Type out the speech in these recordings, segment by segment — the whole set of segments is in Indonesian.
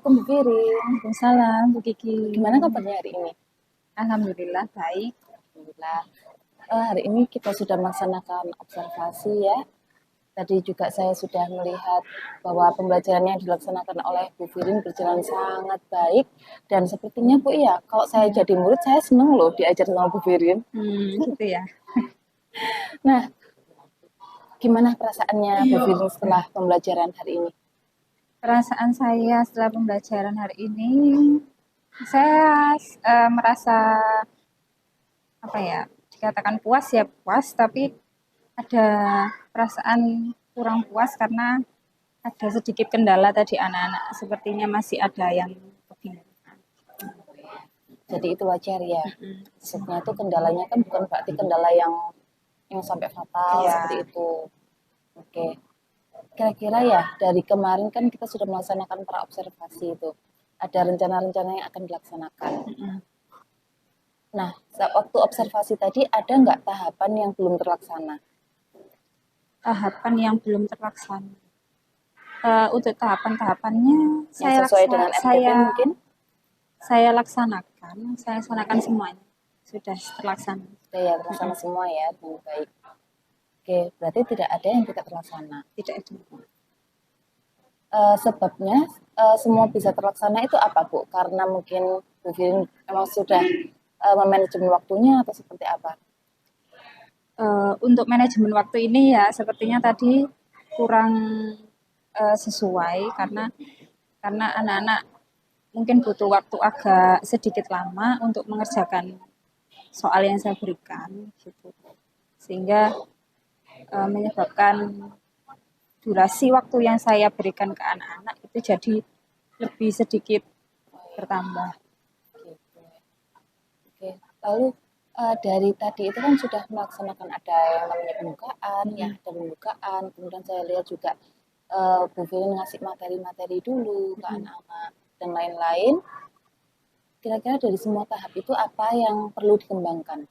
Assalamualaikum Bu Firin. Waalaikumsalam, Bu Kiki. Gimana kabarnya hari ini? Alhamdulillah baik. Alhamdulillah. Hari ini kita sudah melaksanakan observasi ya. Tadi juga saya sudah melihat bahwa pembelajaran yang dilaksanakan oleh Bu Firin berjalan sangat baik. Dan sepertinya Bu ya, kalau saya jadi murid saya seneng loh diajar sama Bu Firin. Gitu ya. Nah, gimana perasaannya Bu Firin setelah pembelajaran hari ini? Perasaan saya setelah pembelajaran hari ini, saya merasa dikatakan puas ya puas, tapi ada perasaan kurang puas karena ada sedikit kendala tadi anak-anak sepertinya masih ada yang kebingungan. Jadi itu wajar ya. Maksudnya itu kendalanya kan bukan berarti kendala yang sampai fatal seperti itu. Oke. Kira-kira ya dari kemarin kan kita sudah melaksanakan pra observasi itu. Ada rencana-rencana yang akan dilaksanakan. Nah, waktu observasi tadi ada nggak tahapan yang belum terlaksana? Tahapan yang belum terlaksana. Untuk tahapan-tahapannya Yang sesuai dengan RTP mungkin? Saya laksanakan semuanya. Sudah terlaksana. Sudah ya, terlaksana semua ya, dengan baik. Oke, berarti tidak ada yang tidak terlaksana? Tidak ada. Sebabnya semua bisa terlaksana itu apa Bu? Karena mungkin Bu Firin memang sudah memanajemen waktunya atau seperti apa? Untuk manajemen waktu ini ya sepertinya tadi kurang sesuai karena anak-anak mungkin butuh waktu agak sedikit lama untuk mengerjakan soal yang saya berikan gitu. Sehingga menyebabkan durasi waktu yang saya berikan ke anak-anak itu jadi lebih sedikit bertambah. Oke. Lalu dari tadi itu kan sudah melaksanakan ada yang namanya pembukaan, ya ada pembukaan. Kemudian saya lihat juga Bu Firin ngasih materi-materi dulu ke anak-anak dan lain-lain. Kira-kira dari semua tahap itu apa yang perlu dikembangkan?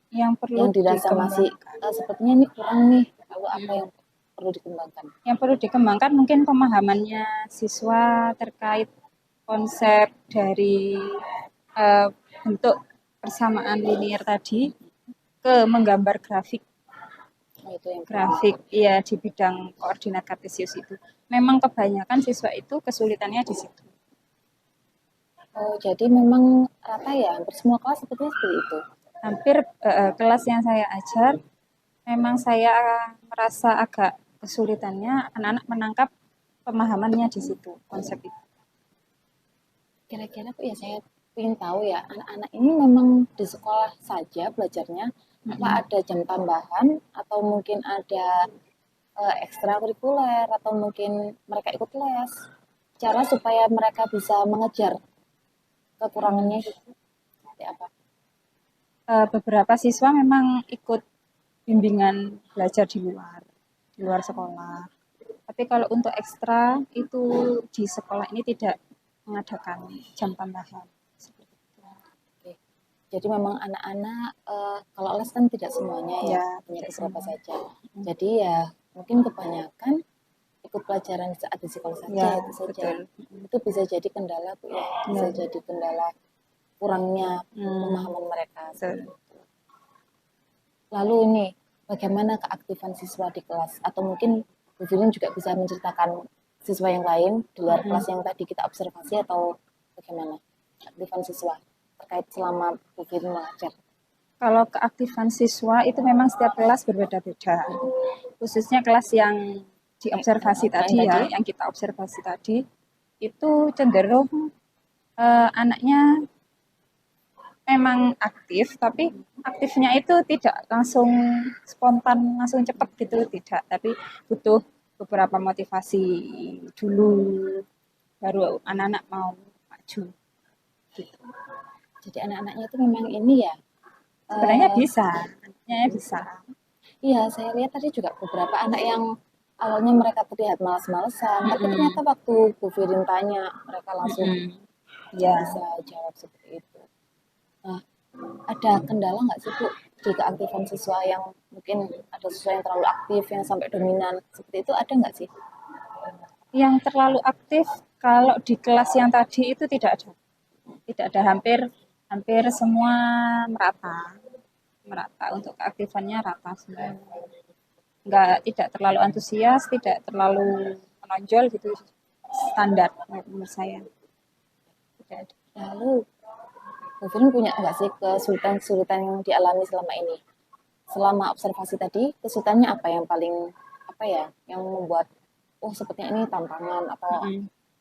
Yang dirasa masih sepertinya ini kurang nih. Lalu apa yang perlu dikembangkan? Yang perlu dikembangkan mungkin pemahamannya siswa terkait konsep dari bentuk persamaan linear tadi ke menggambar grafik. Grafik ya di bidang koordinat kartesius itu. Memang kebanyakan siswa itu kesulitannya di situ. Oh, jadi memang rata ya, hampir semua kelas sepertinya seperti itu. Hampir kelas yang saya ajar, memang saya merasa agak kesulitannya anak-anak menangkap pemahamannya di situ, konsep itu. Kira-kira ya saya ingin tahu ya, anak-anak ini memang di sekolah saja belajarnya, apa ada jam tambahan atau mungkin ada ekstrakurikuler atau mungkin mereka ikut les, cara supaya mereka bisa mengejar kekurangannya gitu, seperti apa? Beberapa siswa memang ikut bimbingan belajar di luar sekolah. Tapi kalau untuk ekstra itu di sekolah ini tidak mengadakan jam tambahan. Oke. Jadi memang anak-anak kalau les kan tidak semuanya ya, hanya beberapa saja. Jadi ya mungkin kebanyakan ikut pelajaran saat di sekolah saja itu saja. Betul. Itu bisa jadi kendala Bu ya, bisa jadi kendala kurangnya pemahaman mereka. Lalu ini bagaimana keaktifan siswa di kelas atau mungkin Bu Firin juga bisa menceritakan siswa yang lain di luar kelas yang tadi kita observasi atau bagaimana keaktifan siswa terkait selama Bu Firin mengajar? Kalau keaktifan siswa itu memang setiap kelas berbeda-beda. Khususnya kelas yang diobservasi tadi ya, yang kita observasi tadi, itu cenderung anaknya memang aktif, tapi aktifnya itu tidak langsung spontan, langsung cepat gitu, tidak. Tapi butuh beberapa motivasi dulu, baru anak-anak mau maju. Gitu. Jadi anak-anaknya itu memang ini ya? Sebenarnya bisa, anaknya bisa. Iya, saya lihat tadi juga beberapa anak yang awalnya mereka terlihat malas-malesan, tapi ternyata waktu Bu Firin tanya, mereka langsung bisa jawab seperti itu. Nah, ada kendala nggak sih Bu di keaktifan siswa yang mungkin ada siswa yang terlalu aktif, yang sampai dominan, seperti itu ada nggak sih? Yang terlalu aktif Kalau di kelas yang tadi itu tidak ada. Tidak ada, hampir semua merata. Merata untuk keaktifannya rata semua. Tidak terlalu antusias, tidak terlalu menonjol gitu. Standar menurut saya. Tidak ada. Lalu Bu Firin punya nggak sih kesulitan-kesulitan yang dialami selama ini? Selama observasi tadi, kesulitannya apa yang paling apa ya, yang membuat oh sepertinya ini tantangan atau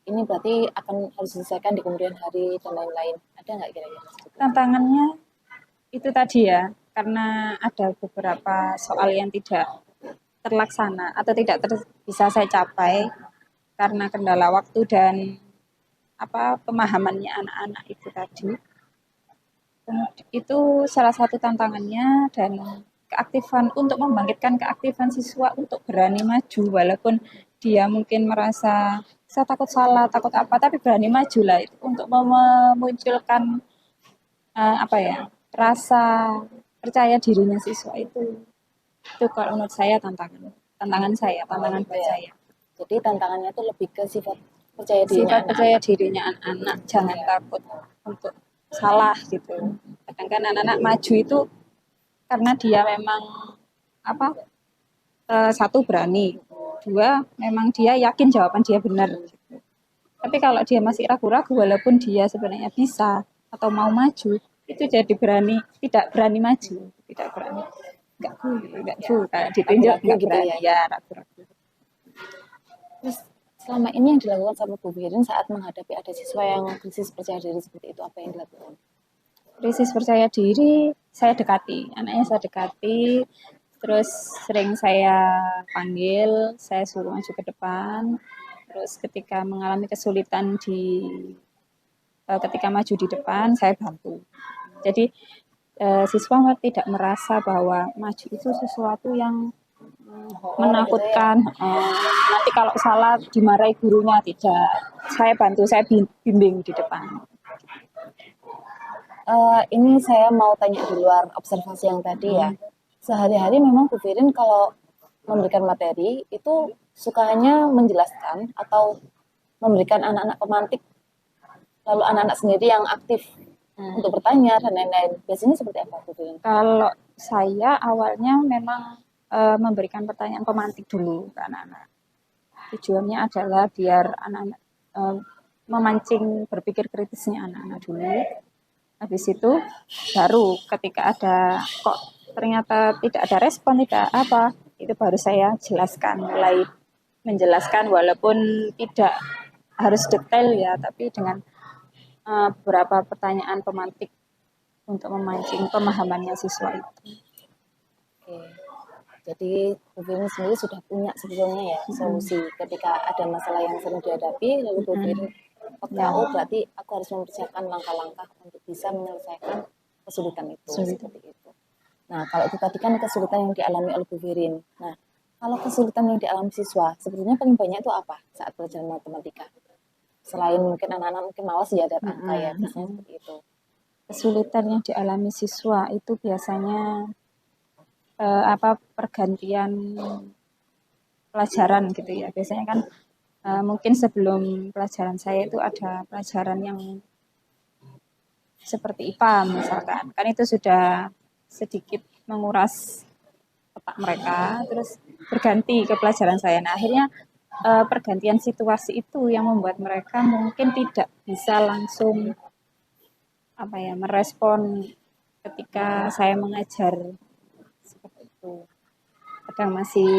ini berarti akan harus diselesaikan di kemudian hari dan lain-lain. Ada nggak kira-kira? Tantangannya itu tadi ya, karena ada beberapa soal yang tidak terlaksana atau tidak bisa saya capai karena kendala waktu dan pemahamannya anak-anak itu tadi. Itu salah satu tantangannya, dan keaktifan untuk membangkitkan keaktifan siswa untuk berani maju walaupun dia mungkin merasa saya takut salah, takut apa, tapi berani maju lah itu untuk memunculkan rasa percaya dirinya siswa itu kalau menurut saya tantangan buat saya. Jadi tantangannya itu lebih ke sifat percaya dirinya anak-anak, jangan takut untuk salah gitu. Kadang kan anak-anak maju itu karena dia memang satu berani, dua memang dia yakin jawaban dia benar. Tapi kalau dia masih ragu-ragu walaupun dia sebenarnya bisa atau mau maju, itu jadi tidak berani maju, nggak kayak ditunjuk nggak berani ya, ragu-ragu. Terus selama ini yang dilakukan sama Bu Firin saat menghadapi ada siswa yang krisis percaya diri seperti itu, apa yang dilakukan? Krisis percaya diri, saya dekati, anaknya saya dekati, terus sering saya panggil, saya suruh maju ke depan, terus ketika mengalami kesulitan ketika maju di depan, saya bantu. Jadi siswa tidak merasa bahwa maju itu sesuatu yang menakutkan. Nanti kalau salah dimarahi gurunya, tidak. Saya bantu, saya bimbing di depan. Ini saya mau tanya di luar observasi yang tadi ya. Sehari-hari memang Bu Firin kalau memberikan materi itu sukanya menjelaskan atau memberikan anak-anak pemantik, lalu anak-anak sendiri yang aktif untuk bertanya dan lain-lain. Biasanya seperti apa Bu Firin? Kalau saya awalnya memang memberikan pertanyaan pemantik dulu ke anak-anak. Tujuannya adalah biar anak-anak memancing berpikir kritisnya anak-anak dulu. Habis itu baru ketika ada kok ternyata tidak ada respon, tidak apa, itu baru saya jelaskan, mulai menjelaskan walaupun tidak harus detail ya, tapi dengan beberapa pertanyaan pemantik untuk memancing pemahamannya siswa itu. Oke. Jadi Bu Firin sendiri sudah punya sebetulnya ya solusi ketika ada masalah yang sering dihadapi, lalu Bu Firin oh berarti aku harus mempersiapkan langkah-langkah untuk bisa menyelesaikan kesulitan itu. Seperti itu. Nah, kalau itu tadi kan kesulitan yang dialami oleh Bu Firin. Nah, kalau kesulitan yang dialami siswa, sebetulnya paling banyak itu apa saat belajar matematika? Selain mungkin anak-anak mungkin malas ya ada angka ya, biasanya seperti itu. Kesulitan yang dialami siswa itu biasanya pergantian pelajaran gitu ya. Biasanya kan mungkin sebelum pelajaran saya itu ada pelajaran yang seperti IPA misalkan, kan itu sudah sedikit menguras otak mereka, terus berganti ke pelajaran saya. Nah akhirnya pergantian situasi itu yang membuat mereka mungkin tidak bisa langsung merespon ketika saya mengajar seperti itu. Kadang masih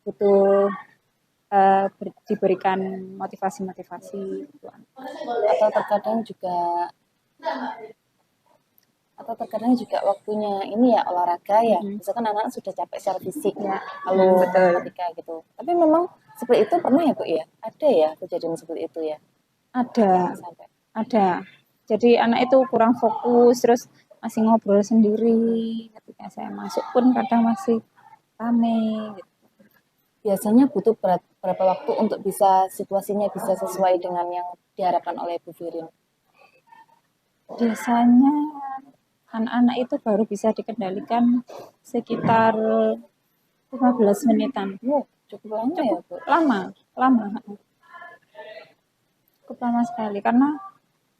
butuh diberikan motivasi-motivasi atau terkadang juga waktunya ini ya olahraga ya, misalkan anak-anak sudah capek secara fisik ya, lalu matematika gitu. Tapi memang seperti itu pernah ya Bu ya? Ada ya kejadian seperti itu ya? Ada. Jadi anak itu kurang fokus, terus masih ngobrol sendiri. Ketika saya masuk pun kadang masih rame gitu. Biasanya butuh berapa waktu untuk bisa situasinya bisa sesuai dengan yang diharapkan oleh Bu Firin? Biasanya anak-anak itu baru bisa dikendalikan sekitar 15 menitan. Cukup lama ya Bu? Lama. cukup lama sekali karena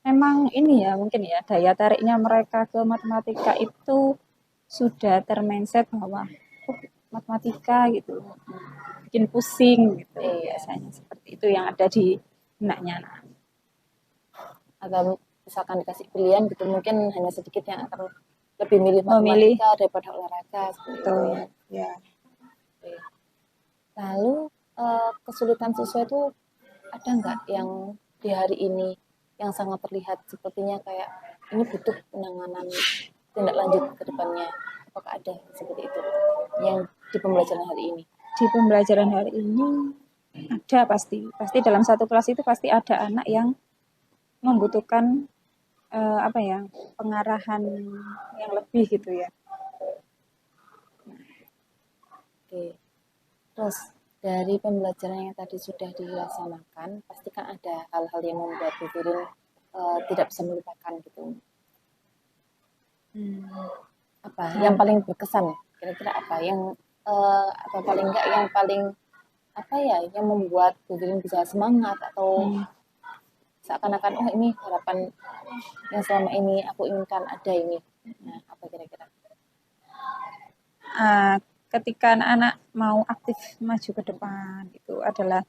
memang ini ya mungkin ya daya tariknya mereka ke matematika itu sudah termindset bahwa matematika gitu bikin pusing gitu biasanya seperti itu yang ada di benaknya. Atau misalkan dikasih pilihan gitu mungkin hanya sedikit yang akan lebih milih Memilih matematika daripada olahraga seperti itu. ya. Oke. Lalu kesulitan siswa itu ada nggak yang di hari ini yang sangat terlihat sepertinya kayak ini butuh penanganan tindak lanjut ke depannya? Apakah ada seperti itu yang di pembelajaran hari ini? Di pembelajaran hari ini ada pasti dalam satu kelas itu pasti ada anak yang membutuhkan apa ya pengarahan yang lebih gitu ya. Oke. Terus dari pembelajaran yang tadi sudah dilaksanakan, pastikan ada hal-hal yang membuat Bu Firin tidak bisa melupakan gitu. Apa yang paling berkesan? Kira-kira apa yang atau paling enggak yang paling apa ya yang membuat Bu Firin bisa semangat atau seakan-akan oh ini harapan yang selama ini aku inginkan ada ini. Nah, apa kira-kira? Ketika anak-anak mau aktif maju ke depan itu adalah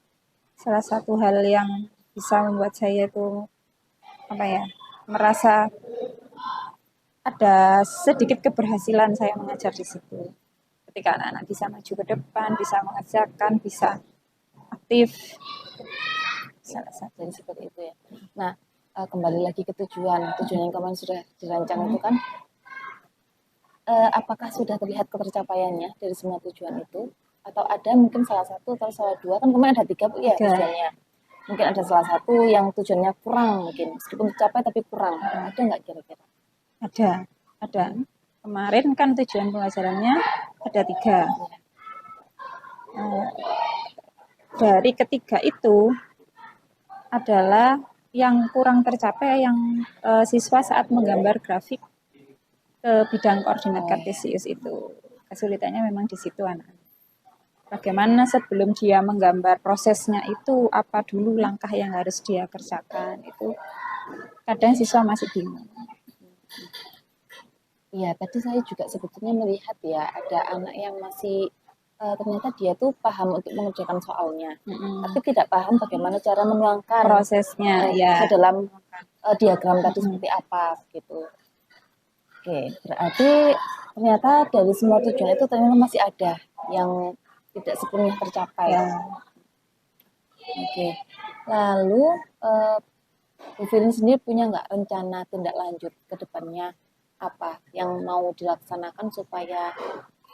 salah satu hal yang bisa membuat saya itu apa ya merasa ada sedikit keberhasilan saya mengajar di situ. Ketika anak-anak bisa maju ke depan, bisa mengerjakan, bisa aktif, salah satu seperti itu ya. Nah, kembali lagi ke tujuan yang kemarin sudah dirancang itu kan, apakah sudah terlihat ketercapaiannya dari semua tujuan itu? Atau ada mungkin salah satu atau salah dua, kan kemarin ada 3 Bu ya tujuannya. Mungkin ada salah satu yang tujuannya kurang mungkin, meskipun tercapai tapi kurang. Ada nggak kira-kira? Ada. Kemarin kan tujuan pembelajarannya ada 3. Dari ketiga itu adalah yang kurang tercapai yang siswa saat menggambar grafik ke bidang koordinat kartesius itu. Kesulitannya memang di situ anak. Bagaimana sebelum dia menggambar prosesnya itu apa dulu langkah yang harus dia kerjakan itu kadang siswa masih bingung. Iya, tadi saya juga sebetulnya melihat ya ada anak yang masih ternyata dia tuh paham untuk mengerjakan soalnya, tapi tidak paham bagaimana cara menuangkan prosesnya ke dalam diagram tadi seperti apa gitu. Oke, berarti ternyata dari semua tujuan itu ternyata masih ada yang tidak sepenuhnya tercapai. Oke, lalu Bu Firin sendiri punya nggak rencana tindak lanjut ke depannya apa yang mau dilaksanakan supaya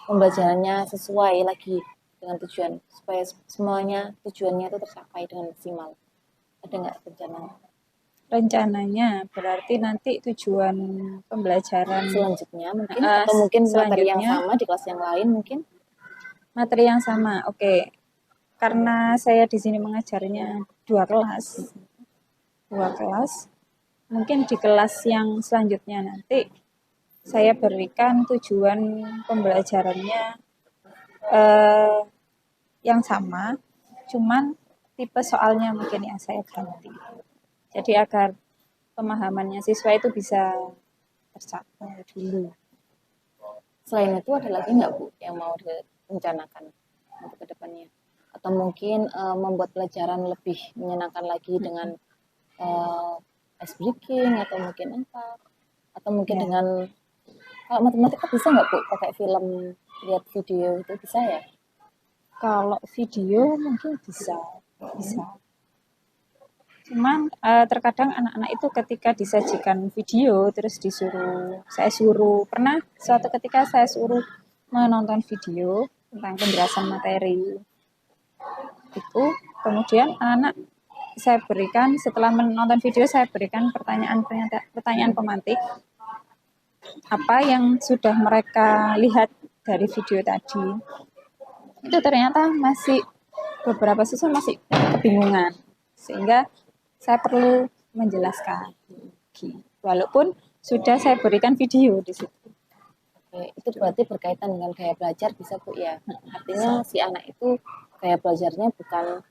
pembelajarannya sesuai lagi dengan tujuan supaya semuanya tujuannya itu tercapai dengan maksimal. Ada nggak rencana? Rencananya berarti nanti tujuan pembelajaran selanjutnya mungkin atau mungkin materi yang sama di kelas yang lain mungkin materi yang sama. Oke. Karena saya di sini mengajarnya 2 kelas. Mungkin di kelas yang selanjutnya nanti saya berikan tujuan pembelajarannya yang sama, cuman tipe soalnya mungkin yang saya ganti. Jadi agar pemahamannya siswa itu bisa tercapai dulu. Selain itu ada lagi nggak Bu yang mau direncanakan untuk kedepannya? Atau mungkin membuat pelajaran lebih menyenangkan lagi dengan ice breaking atau mungkin apa? Atau mungkin dengan kalau matematika bisa nggak Bu pakai film lihat video itu bisa ya? Kalau video mungkin bisa. Cuman terkadang anak-anak itu ketika disajikan video terus saya suruh pernah suatu ketika saya suruh menonton video tentang penjelasan materi itu kemudian anak saya berikan setelah menonton video saya berikan pertanyaan pemantik apa yang sudah mereka lihat dari video tadi itu ternyata masih beberapa siswa masih kebingungan sehingga saya perlu menjelaskan walaupun sudah saya berikan video di situ. Oke, itu berarti berkaitan dengan gaya belajar bisa Bu ya. Artinya si anak itu gaya belajarnya bukan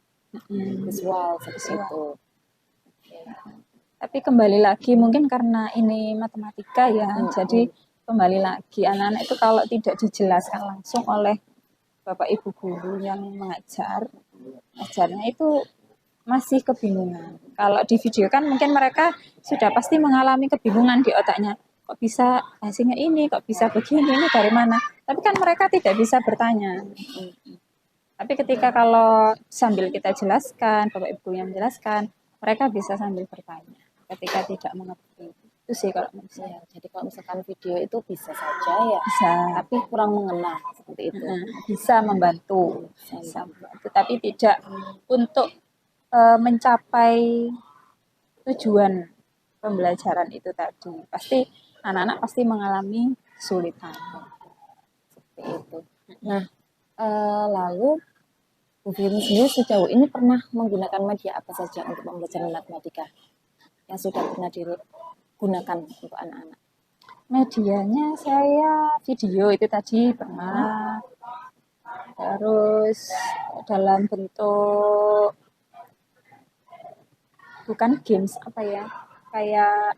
visual seperti itu. Oke. Tapi kembali lagi mungkin karena ini matematika ya, jadi kembali lagi anak-anak itu kalau tidak dijelaskan langsung oleh Bapak Ibu guru yang ajarnya itu masih kebingungan. Kalau di video kan mungkin mereka sudah pasti mengalami kebingungan di otaknya. Kok bisa hasilnya ini, kok bisa begini, ini dari mana? Tapi kan mereka tidak bisa bertanya. Tapi ketika kalau sambil kita jelaskan, Bapak Ibu yang menjelaskan, mereka bisa sambil bertanya ketika tidak mengerti. Itu sih kalau menurut saya. Jadi kalau misalkan video itu bisa saja ya, Bisa, tapi kurang mengena seperti itu. bisa membantu, tapi tidak untuk mencapai tujuan pembelajaran itu tadi. Pasti anak-anak pasti mengalami kesulitan. Seperti itu. Nah, lalu Bu Firly sendiri sejauh ini pernah menggunakan media apa saja untuk pembelajaran matematika yang sudah pernah digunakan untuk anak-anak? Medianya saya video itu tadi pernah, terus dalam bentuk bukan games apa ya, kayak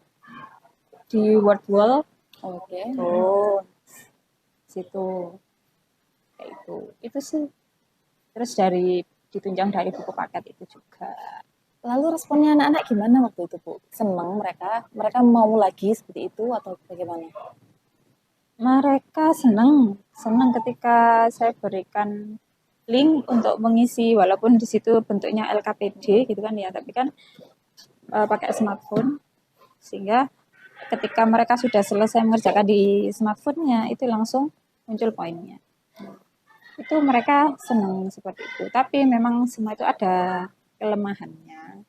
di word wall. Oke. Tuh situ kayak itu sih. Terus ditunjang dari buku paket itu juga. Lalu responnya anak-anak gimana waktu itu, Bu? Senang mereka? Mereka mau lagi seperti itu atau bagaimana? Mereka senang ketika saya berikan link untuk mengisi, walaupun di situ bentuknya LKPD gitu kan ya, tapi kan pakai smartphone, sehingga ketika mereka sudah selesai mengerjakan di smartphone-nya itu langsung muncul poinnya. Itu mereka senang seperti itu. Tapi memang semua itu ada kelemahannya.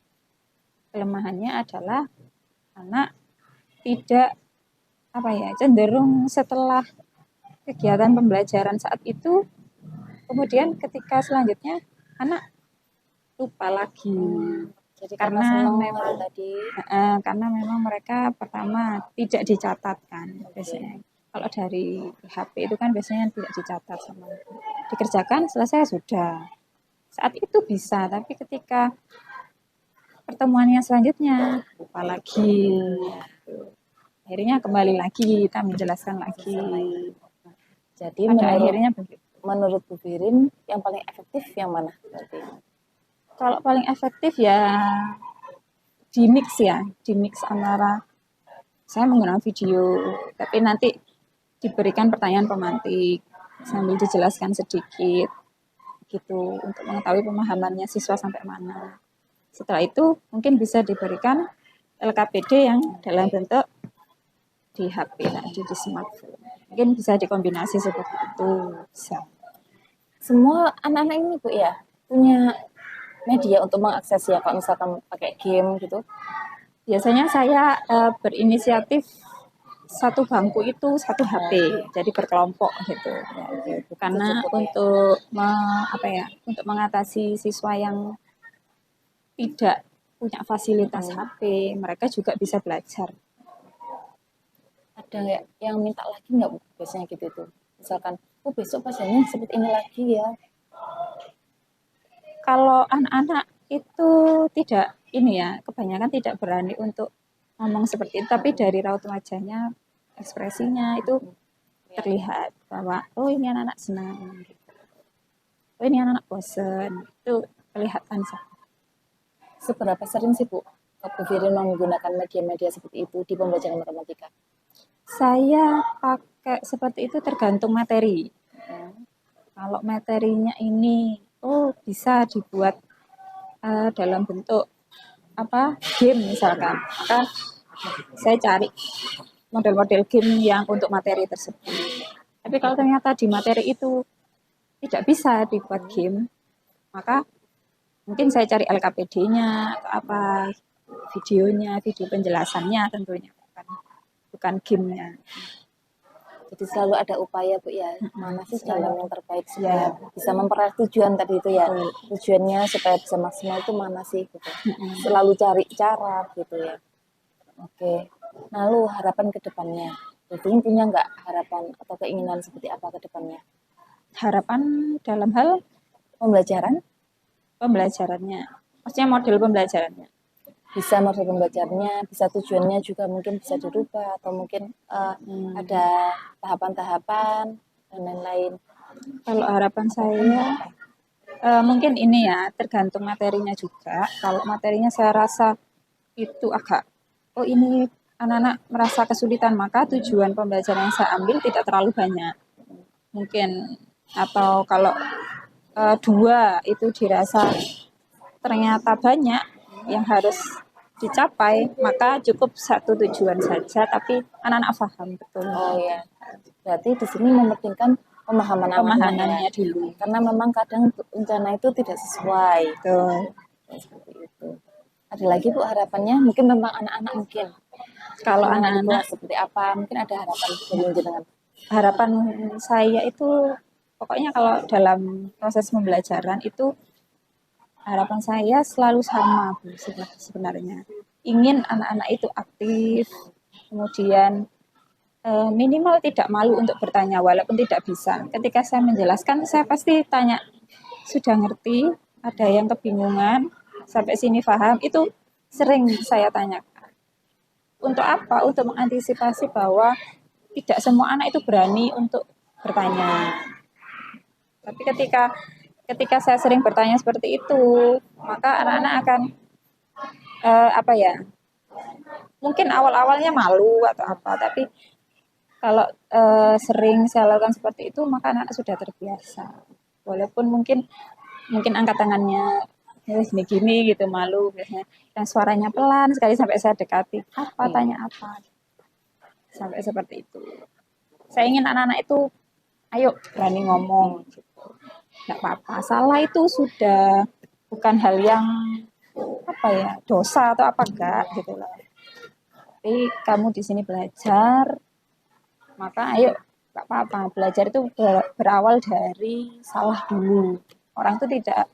Kelemahannya adalah anak tidak cenderung setelah kegiatan pembelajaran saat itu, kemudian ketika selanjutnya anak lupa lagi. Jadi karena memang mereka pertama tidak dicatatkan biasanya. Kalau dari HP itu kan biasanya tidak dicatat sama dikerjakan selesai sudah. Saat itu bisa, tapi ketika pertemuannya selanjutnya lupa lagi. Akhirnya kembali lagi kita menjelaskan lagi. Jadi menurut Bu Firin yang paling efektif yang mana berarti? Kalau paling efektif ya di mix antara saya menggunakan video, tapi nanti diberikan pertanyaan pemantik sambil dijelaskan sedikit gitu untuk mengetahui pemahamannya siswa sampai mana. Setelah itu mungkin bisa diberikan LKPD yang dalam bentuk di HP tadi, di smartphone. Mungkin bisa dikombinasi seperti itu. Bisa. Semua anak-anak ini Bu ya punya media untuk mengakses ya, kalau misalkan pakai game gitu. Biasanya saya berinisiatif satu bangku itu satu HP, jadi berkelompok gitu. Karena untuk untuk mengatasi siswa yang tidak punya fasilitas HP, mereka juga bisa belajar. Ada yang minta lagi nggak Bu biasanya gitu itu? Misalkan, besok pasiennya seperti ini lagi ya. Kalau anak-anak itu tidak kebanyakan tidak berani untuk ngomong seperti itu, tapi dari raut wajahnya, ekspresinya itu terlihat bahwa ini anak-anak senang, ini anak-anak bosan, itu kelihatan sih. Seberapa sering sih Bu Bu Firin menggunakan media-media seperti itu di pembelajaran matematika? Saya pakai seperti itu tergantung materi. Kalau materinya ini bisa dibuat dalam bentuk game misalkan, maka saya cari model-model game yang untuk materi tersebut. Tapi kalau ternyata di materi itu tidak bisa dibuat game, maka mungkin saya cari LKPD-nya atau videonya, video penjelasannya tentunya, bukan gamenya. Jadi selalu ada upaya Bu ya, mana sih jalan yang terbaik supaya bisa memperoleh tujuan tadi itu ya. Tujuannya supaya bisa maksimal itu mana sih gitu. Selalu cari cara gitu ya. Oke. Lalu harapan ke depannya, Bu Firin punya nggak harapan atau keinginan seperti apa ke depannya? Harapan dalam hal pembelajarannya, maksudnya model pembelajarannya. bisa model pembelajarannya, bisa tujuannya juga mungkin bisa dirubah atau mungkin ada tahapan-tahapan dan lain-lain. Kalau harapan saya mungkin ini ya tergantung materinya juga. Kalau materinya saya rasa itu agak ini anak-anak merasa kesulitan, maka tujuan pembelajaran yang saya ambil tidak terlalu banyak. Mungkin atau kalau dua itu dirasa ternyata banyak yang harus dicapai, maka cukup satu tujuan saja, tapi anak-anak paham betul. Oh ya, berarti di sini mementingkan pemahamannya Pemahamannya dulu. Karena memang kadang rencana itu tidak sesuai. Betul. Seperti itu. Ada lagi Bu harapannya? Mungkin tentang anak-anak mungkin. Kalau anak-anak seperti apa? Mungkin ada harapan dari jenengan. Harapan saya itu pokoknya kalau dalam proses pembelajaran itu harapan saya selalu sama Bu sebenarnya. Ingin anak-anak itu aktif, kemudian minimal tidak malu untuk bertanya walaupun tidak bisa. Ketika saya menjelaskan, saya pasti tanya, sudah ngerti? Ada yang kebingungan? Sampai sini paham? Itu sering saya tanyakan. Untuk apa? Untuk mengantisipasi bahwa tidak semua anak itu berani untuk bertanya. Tapi ketika saya sering bertanya seperti itu, maka anak-anak akan mungkin awal-awalnya malu atau apa, tapi kalau sering saya lakukan seperti itu, maka anak-anak sudah terbiasa. Walaupun mungkin angkat tangannya gini gitu, malu biasanya. Dan suaranya pelan sekali sampai saya dekati. Apa, tanya apa. Sampai seperti itu. Saya ingin anak-anak itu, ayo berani ngomong. Gitu. Nggak apa-apa, salah itu sudah bukan hal yang dosa atau apa enggak gitu loh. Tapi kamu di sini belajar, maka ayo nggak apa-apa. Belajar itu berawal dari salah dulu. Orang itu tidak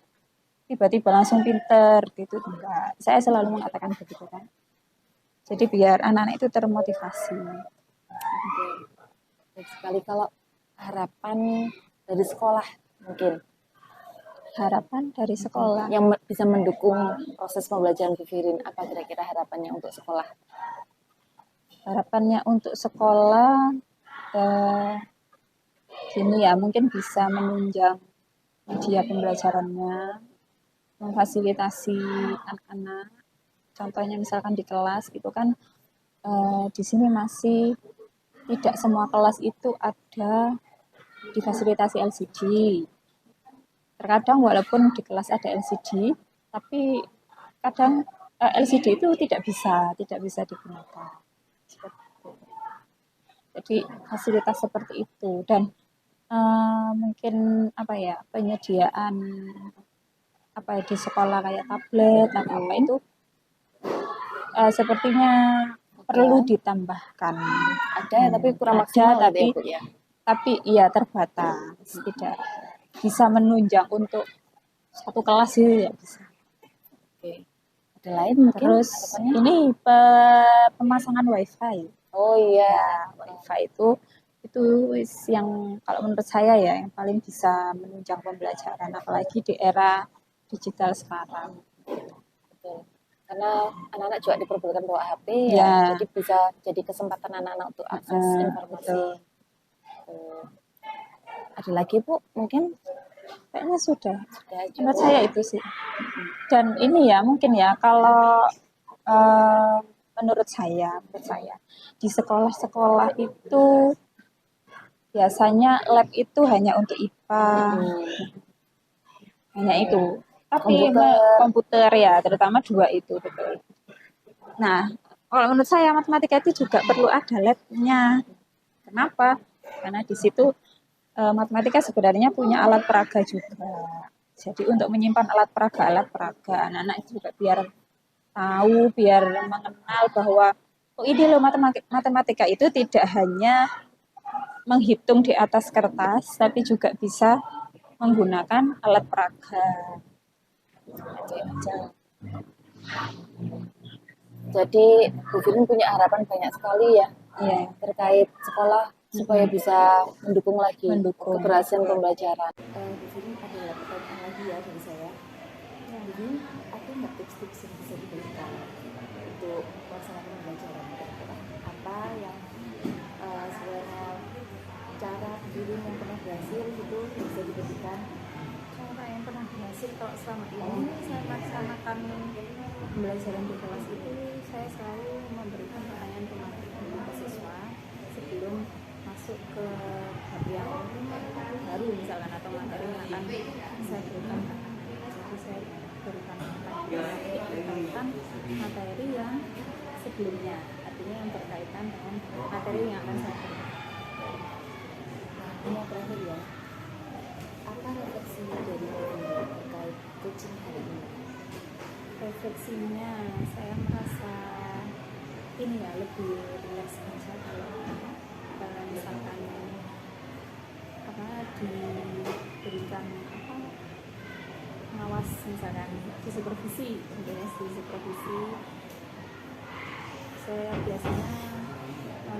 tiba-tiba langsung pinter gitu, enggak. Saya selalu mengatakan begitu kan. Jadi biar anak-anak itu termotivasi. Baik sekali. Kalau harapan dari sekolah mungkin. Harapan dari sekolah yang bisa mendukung proses pembelajaran Bu Firin, apa kira-kira harapannya untuk sekolah? Harapannya untuk sekolah gini ya, mungkin bisa menunjang media pembelajarannya, memfasilitasi anak-anak. Contohnya misalkan di kelas gitu kan, di sini masih tidak semua kelas itu ada difasilitasi LCD. Terkadang walaupun di kelas ada LCD, tapi kadang LCD itu tidak bisa digunakan. Jadi fasilitas seperti itu dan mungkin penyediaan di sekolah kayak tablet atau apa itu sepertinya perlu ditambahkan. Ada tapi kurang maksimal tapi iya terbatas, tidak bisa menunjang untuk satu kelas sih ya bisa. Oke. Ada lain mungkin? Terus ini pemasangan wifi. Oh iya, wifi itu yang kalau menurut saya ya yang paling bisa menunjang pembelajaran, apalagi di era digital sekarang. Betul. Karena anak-anak juga diperbolehkan bawa HP ya, jadi bisa jadi kesempatan anak-anak untuk akses informasi. Ada lagi Bu mungkin? Kayaknya sudah menurut saya itu sih. Dan ini ya mungkin ya kalau menurut saya di sekolah-sekolah itu biasanya lab itu hanya untuk IPA, hanya itu. Tapi komputer ya, terutama dua itu betul. Nah, kalau menurut saya matematika itu juga perlu ada labnya. Kenapa? Karena di situ matematika sebenarnya punya alat peraga juga. Jadi untuk menyimpan alat peraga anak-anak juga biar tahu, biar mengenal bahwa ini loh matematika itu tidak hanya menghitung di atas kertas, tapi juga bisa menggunakan alat peraga. Jadi Bu Firin punya harapan banyak sekali ya, terkait sekolah supaya bisa mendukung lagi keberhasilan pembelajaran. Bu Firin ada pertanyaan lagi ya dari saya. Jadi ada nggak tips-tips yang bisa diberikan untuk pelaksanaan pembelajaran kira-kira apa yang sebenarnya cara guru yang pernah berhasil itu bisa diberikan? Cara yang pernah berhasil kalau selama ini saya laksanakan pembelajaran di kelas itu, saya selalu memberikan pertanyaan ke siswa sebelum masuk ke bab yang baru misalkan atau materi yang akan saya berikan. Jadi saya berikan pertanyaan materi yang sebelumnya, artinya yang berkaitan dengan materi yang akan saya berikan. Ini yang terakhir ya, apa refleksi dari guru terkait coaching hari ini? Refleksinya saya merasa ini ya lebih rileks aja kalau misalkan diberikan pengawas misalkan di supervisi, contohnya di supervisi saya biasanya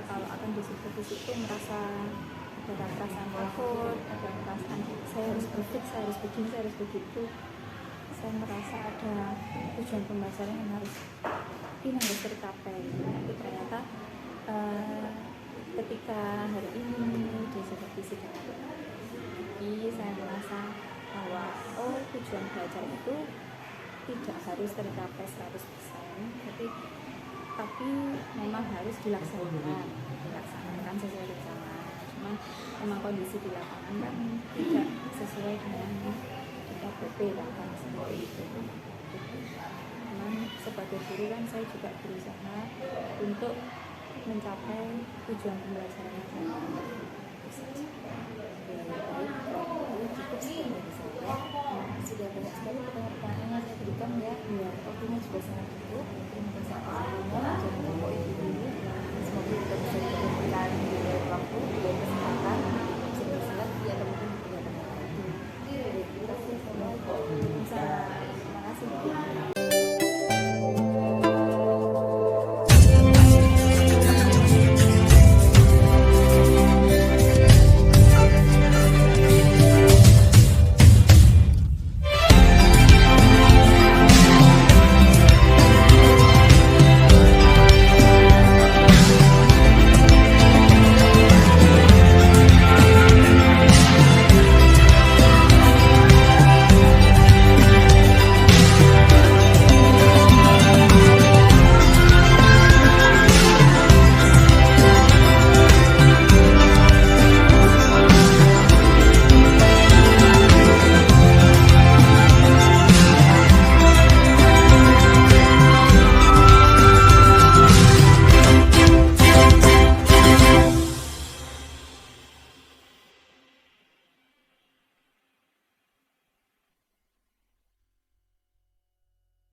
kalau akan di supervisi itu merasa ada perasaan takut, ada perasaan saya harus perfect, saya harus begini, saya harus begitu. Saya merasa ada tujuan pembelajaran yang harus tercapai. Tapi ternyata ketika hari ini di supervisi ini saya merasa bahwa tujuan belajar itu tidak harus tercapai 100%, tapi memang harus dilaksanakan sesuai rencana. Cuma memang kondisi di lapangan kan tidak sesuai dengan SOP kan seperti itu. Cuman sebagai guru kan saya juga berusaha untuk mencapai tujuan pembelajaran. Baik,